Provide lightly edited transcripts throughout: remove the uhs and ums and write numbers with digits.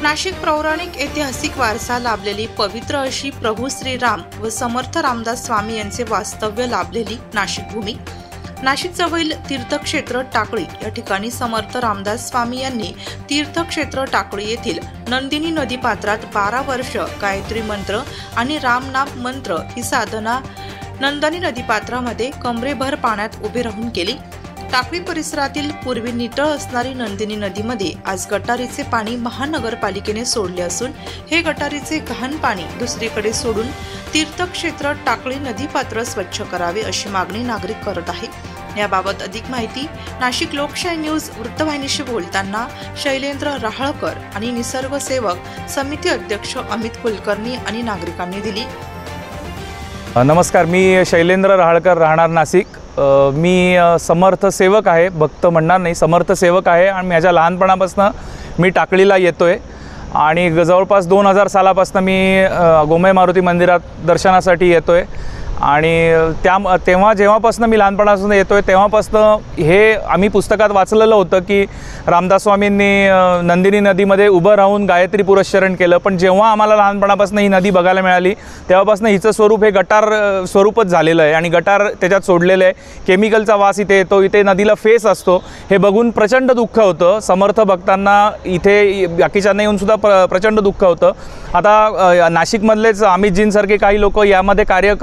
नाशिक पौराणिक ऐतिहासिक वारसा लाभलेली पवित्र अशी प्रभू श्रीराम व समर्थ रामदास स्वामी यांचे वास्तव्य लाभलेली नाशिक भूमी। नाशिक जवळील तीर्थक्षेत्र टाकळी या ठिकाणी समर्थ रामदास स्वामी यांनी तीर्थक्षेत्र टाकळी येथील नंदिनी नदी पात्रात 12 वर्ष गायत्री मंत्र आणि रामनाम मंत्र ही साधना नंदिनी नदी पात्रामध्ये कमरेभर पाण्यात उभे राहून केली। टाकळी परिसरातील पूर्वी नितळ असणारी नंदिनी नदीमध्ये आज गटारीचे पाणी महानगरपालिकेने सोडले असून हे गटारीचे घाण पाणी दुसरीकडे सोडून तीर्थक्षेत्र टाकळी नदीपात्र स्वच्छ करावे अशी मागणी नागरिक करत आहेत। याबाबत अधिक माहिती नाशिक लोकशाही न्यूज वृत्तवाहिनीशी बोलताना शैलेंद्र रहाळकर आणि निसर्ग सेवक समिती अध्यक्ष अमित कुलकर्णी आणि नागरिकांनी दिली। नमस्कार, मी शैलेंद्र रहाळकर, राहणार नाशिक। मी समर्थ सेवक आहे, भक्त म्हणणार नाही, समर्थ सेवक आहे आणि माझ्या लहानपणापासून मी टाकळीला येतोय आणि जवळपास 2000 सालापासून मी गोमय मारुती मंदिरात दर्शनासाठी येतोय आणि तेव्हा जेव्हापासून मी लहानपणापासून येतोय तेव्हापासून हे आम्ही पुस्तकात वाचलेलं होतं की रामदास स्वामींनी नंदिनी नदीमध्ये उभं राहून गायत्री पुरस्चरण केलं। पण जेव्हा आम्हाला लहानपणापासून ही नदी बघायला मिळाली तेव्हापासून हिचं स्वरूप हे गटार स्वरूपच झालेलं आहे आणि गटार त्याच्यात सोडलेलं आहे। केमिकलचा वास इथे येतो, इथे नदीला फेस असतो, हे बघून प्रचंड दुःख होतं। समर्थ भक्तांना इथे बाकीच्यांना येऊन सुद्धा प्रचंड दुःख होतं। आता नाशिकमधलेच अमितजींसारखे काही लोक यामध्ये कार्य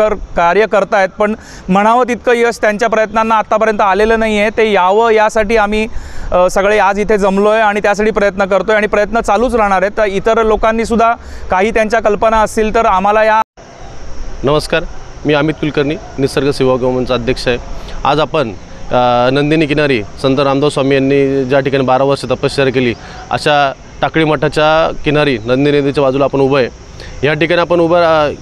करतायत, पण म्हणावं तितकं यश त्यांच्या प्रयत्नांना आतापर्यंत आलेलं नाही आहे। ते यावं यासाठी आम्ही सगळे आज इथे जमलोय आणि त्यासाठी प्रयत्न करतोय आणि प्रयत्न चालूच राहणार आहेत। तर इतर लोकांनी सुद्धा काही त्यांच्या कल्पना असतील तर आम्हाला या। नमस्कार, मी अमित कुलकर्णी, निसर्ग सेवा गौमनचा अध्यक्ष आहे। आज आपण नंदिनी किनारी संत रामदास स्वामी यांनी ज्या ठिकाणी 12 वर्ष तपश्चर्या केली अशा टाकळी मठाच्या किनारी नंदिनी नदीच्या बाजूला आपण उभं आहे। या ठिकाणी आपण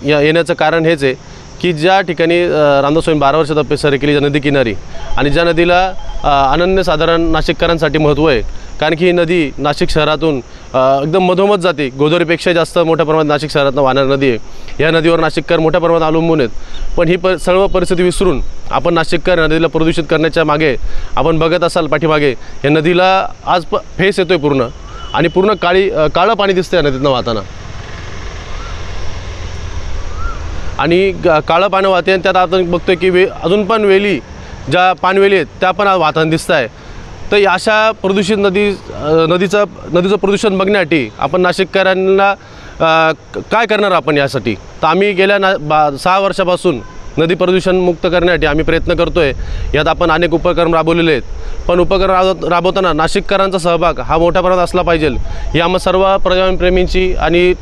येण्याचं कारण हेच आहे की ज्या ठिकाणी रामदास स्वामी 12 वर्ष तपश्चर्या केली नदी किनारी आणि ज्या नदीला अनन्यसाधारण नाशिककरांसाठी महत्त्व आहे, कारण की ही नदी नाशिक शहरातून एकदम मधोमध जाते। गोदावरीपेक्षा जास्त मोठ्या प्रमाणात नाशिक शहरातून वाहणारी नदी आहे। या नदीवर नाशिककर मोठ्या प्रमाणात अवलंबून आहेत, पण ही सर्व परिस्थिती विसरून आपण नाशिककर नदीला प्रदूषित करण्याच्या मागे आपण बघत असाल पाठीमागे या नदीला आज फेस येतोय पूर्ण आणि पूर्ण काळं पाणी दिसतं या नदीतनं वाहताना आणि काळं पाणी वाहते आणि त्यात आपण बघतोय की अजून पण वेली ज्या पाणवेली आहेत त्या पण वाहताना दिसत आहे। तर अशा प्रदूषित नदीचं प्रदूषण बघण्यासाठी आपण नाशिककरांना काय करणार आपण यासाठी? तर आम्ही गेल्या 6 वर्षापासून नदी प्रदूषण मुक्त करण्यासाठी आम्ही प्रयत्न करतोय। यात आपण अनेक उपक्रम राबवलेले आहेत, पण उपक्रम राबवताना नाशिककरांचा सहभाग हा मोठ्या प्रमाणात असला पाहिजे। ही आम्हा सर्व पर्यावरणप्रेमींची आणि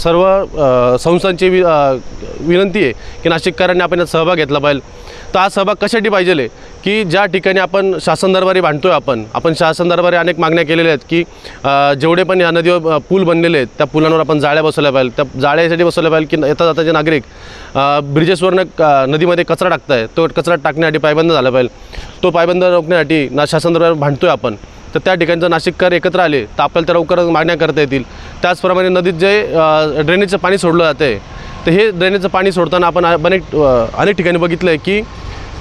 सर्व संस्थांची विनंती आहे की नाशिककरांनी आपण यात सहभाग घेतला पाहिजे। तर हा सहभाग कशासाठी पाहिजे की ज्या ठिकाणी आपण शासन दरबारी बांधतोय आपण शासन दरबारी अनेक मागण्या केलेल्या आहेत की जेवढे पण या नदीवर पूल बनलेले आहेत त्या पुलांवर आपण जाळ्या बसवल्या पाहिजे। त्या जाळ्यासाठी बसवल्या पाहिजे की येता जाताचे नागरिक ब्रिजेसवरनं नदीमध्ये कचरा टाकताय, तो कचरा टाकण्यासाठी पायबंद झाला पाहिजे। तो पायबंद रोखण्यासाठी शासन दरबार बांधतोय आपण, तर त्या ठिकाणी जर नाशिककर एकत्र आले तर आपल्याला त्या लवकरच मागण्या करता येतील। त्याचप्रमाणे नदीत जे ड्रेनेजचं पाणी सोडलं जातं आहे, तर हे ड्रेनेजचं पाणी सोडताना आपण अनेक ठिकाणी बघितलं आहे की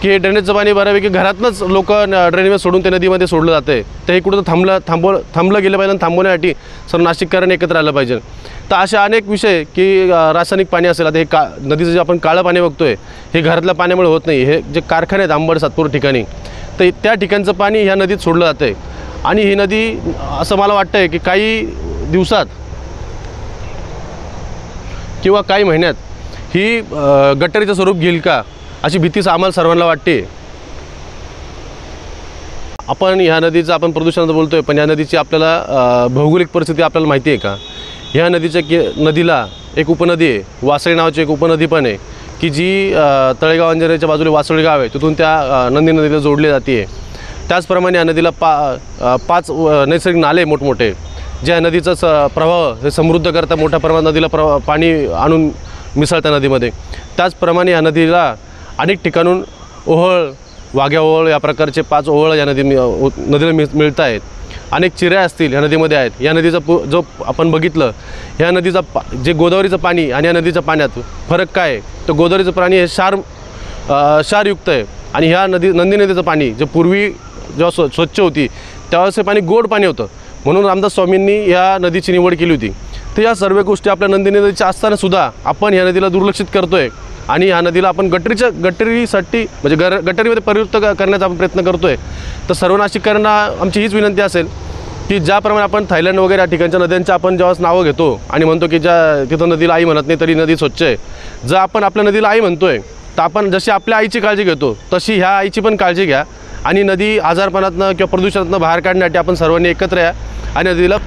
हे ड्रेनेजचं पाणी बऱ्यापैकी घरातनंच लोक ड्रेनेज सोडून ते नदीमध्ये सोडलं जातं आहे। तर हे कुठं थांबलं गेलं पाहिजे आणि थांबवण्यासाठी सर्व नाशिककरांनी एकत्र आलं पाहिजे। तर असे अनेक विषय की रासायनिक पाणी असेल, आता हे नदीचं जे आपण काळं पाणी बघतोय हे घरातल्या पाण्यामुळे होत नाही। हे जे कारखाने आहेत आंबड सातपूर ठिकाणी, तर त्या ठिकाणचं पाणी ह्या नदीत सोडलं जातं आहे आणि ही नदी असं मला वाटतं आहे की काही दिवसात किंवा काही महिन्यात ही गटारीचं स्वरूप घेईल का अशी भीती आम्हाला सर्वांना वाटते। आपण ह्या नदीचं प्रदूषणाचं बोलतोय, पण या नदीची आपल्याला भौगोलिक परिस्थिती आपल्याला माहिती आहे का? ह्या नदीला एक उपनदी आहे, वासळी नावाची एक उपनदी पण आहे की जी तळेगाव अंजनेच्या बाजूला वासळी गाव आहे, तिथून त्या नंदिनी नदीला जोडली जाते। त्याचप्रमाणे या नदीला 5 नैसर्गिक नाले मोठमोठे ज्या नदीचा प्रवाह हे समृद्ध करता मोठ्या प्रमाणात नदीला पाणी आणून मिसळत्या नदीमध्ये। त्याचप्रमाणे या नदीला अनेक ठिकाणून ओहळ, वाघ्या ओहळ या प्रकारचे 5 ओहळ या नदीला मिळत आहेत। अनेक चिऱ्या असतील ह्या नदीमध्ये आहेत। या नदीचा जो आपण बघितलं, ह्या नदीचा जे गोदावरीचं पाणी आणि या नदीच्या पाण्यात फरक काय आहे? तर गोदावरीचं पाणी हे क्षारयुक्त आहे आणि ह्या नंदिनी नदीचं पाणी जे पूर्वी जेव्हा स्वच्छ होती त्यावेळेस हे पाणी गोड पाणी होतं, म्हणून रामदास स्वामींनी या नदीची निवड केली होती। तर या सर्व गोष्टी आपल्या नंदिनी नदीच्या असतानासुद्धा आपण या नदीला दुर्लक्षित करतो आहे आणि ह्या नदीला आपण गटरीसाठी म्हणजे गटरीमध्ये परिवृत्त करण्याचा आपण प्रयत्न करतो आहे। तर सर्व नाशिककरांना आमची हीच विनंती असेल की ज्याप्रमाणे आपण थायलंड वगैरे या ठिकाणच्या नद्यांच्या आपण जेव्हा नावं घेतो आणि म्हणतो की ज्या तिथं नदीला आई म्हणत नाही तरी नदी स्वच्छ आहे, जर आपण आपल्या नदीला आई म्हणतो आहे तर आपण जशी आपल्या आईची काळजी घेतो तशी ह्या आईची पण काळजी घ्या आणि नदी आजारपणातनं किंवा प्रदूषणातनं बाहेर काढण्यासाठी आपण सर्वांनी एकत्र या आणि नदीला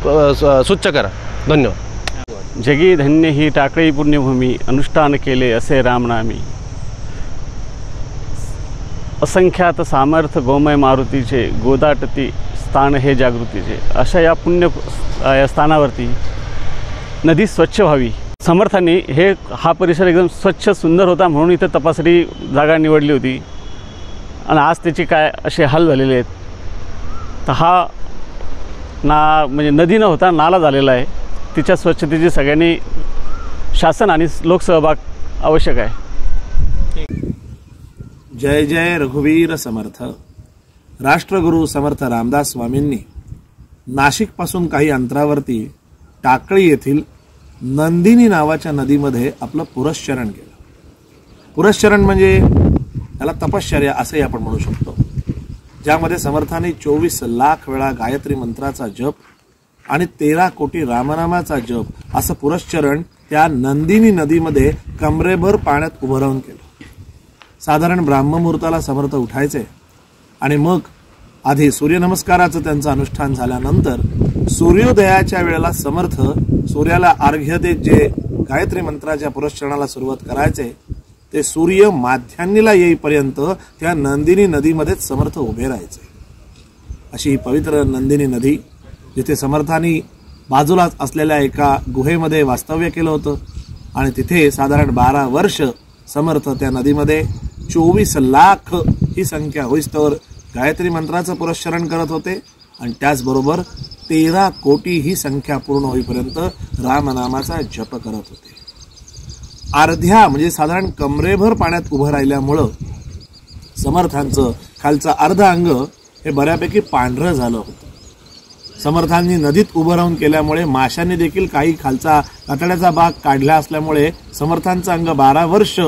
स्वच्छ करा। धन्यवाद। जगी धन्य ही टाकळी पुण्यभूमी, अनुष्ठान केले असे रामनामी। असंख्यात सामर्थ गोमय मारुतीचे, गोदाटती स्थान हे जागृतीचे। अशा या पुण्य स्थानावरती नदी स्वच्छ व्हावी। समर्थांनी हा परिसर एकदम स्वच्छ सुंदर होता म्हणून इथं तपासणी जागा निवडली होती आणि आज त्याची काय असे हाल झालेले आहेत। तर हा म्हणजे नदी न होता नाला झालेला आहे। तिच्या स्वच्छतेची सगळ्यांनी शासन आणि लोकसहभाग आवश्यक आहे। जय जय रघुवीर समर्थ। राष्ट्रगुरु समर्थ रामदास स्वामींनी नाशिकपासून काही अंतरावरती टाकळी येथील नंदिनी नावाच्या नदीमध्ये आपलं पुरश्चरण केलं। पुरश्चरण म्हणजे त्याला तपश्चर्या असंही आपण म्हणू शकतो, ज्यामध्ये समर्थांनी 24 लाख वेळा गायत्री मंत्राचा जप आणि 13 कोटी रामनामाचा जप असं पुरश्चरण त्या नंदिनी नदीमध्ये कमरेभर पाण्यात उभं राहून केलं। साधारण ब्राह्ममुहूर्ताला समर्थ उठायचे आणि मग आधी सूर्यनमस्काराचं त्यांचं अनुष्ठान झाल्यानंतर सूर्योदयाच्या वेळेला समर्थ सूर्याला अर्घ्य देत जे गायत्री मंत्राच्या पुरश्चरणाला सुरुवात करायचे ते सूर्य माध्यान्नीला येईपर्यंत त्या नंदिनी नदीमध्येच समर्थ उभे राहायचे। अशी ही पवित्र नंदिनी नदी जिथे समर्थांनी बाजूलाच असलेल्या एका गुहेमध्ये वास्तव्य केलं होतं आणि तिथे साधारण 12 वर्ष समर्थ त्या नदीमध्ये 24 लाख ही संख्या होईस्तवर गायत्री मंत्राचं पुरश्चरण करत होते आणि त्याचबरोबर 13 कोटी ही संख्या पूर्ण होईपर्यंत रामनामाचा जप करत होते। अर्ध्या म्हणजे साधारण कमरेभर पाण्यात उभं राहिल्यामुळं समर्थांचं खालचं अर्ध अंग हे बऱ्यापैकी पांढरं झालं होतं। समर्थांनी नदीत उभं राहून केल्यामुळे माशांनी देखील काही खालचा कातड्याचा भाग काढला असल्यामुळे समर्थांचं अंग 12 वर्ष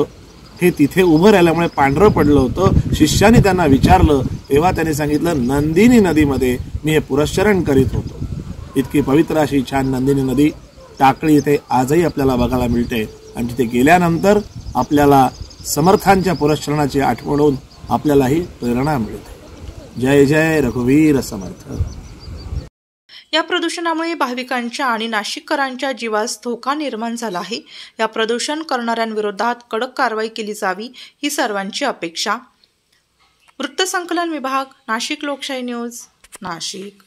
हे तिथे उभं राहिल्यामुळे पांढरं पडलं होतं। शिष्याने त्यांना विचारलं तेव्हा त्यांनी सांगितलं नंदिनी नदीमध्ये मी हे पुरश्चरण करीत होतो। इतकी पवित्र अशी छान नंदिनी नदी टाकळी इथे आजही आपल्याला बघायला मिळते आणि तिथे गेल्यानंतर आपल्याला समर्थांच्या पुरश्चरणाची आठवण होऊन आपल्यालाही प्रेरणा मिळते। जय जय रघुवीर समर्थ। या प्रदूषणामुळे भाविकांच्या आणि नाशिककरांच्या जीवास धोका निर्माण झाला आहे। या प्रदूषण करणाऱ्यांविरोधात कडक कारवाई केली जावी ही सर्वांची अपेक्षा। वृत्तसंकलन विभाग, नाशिक लोकशाही न्यूज, नाशिक।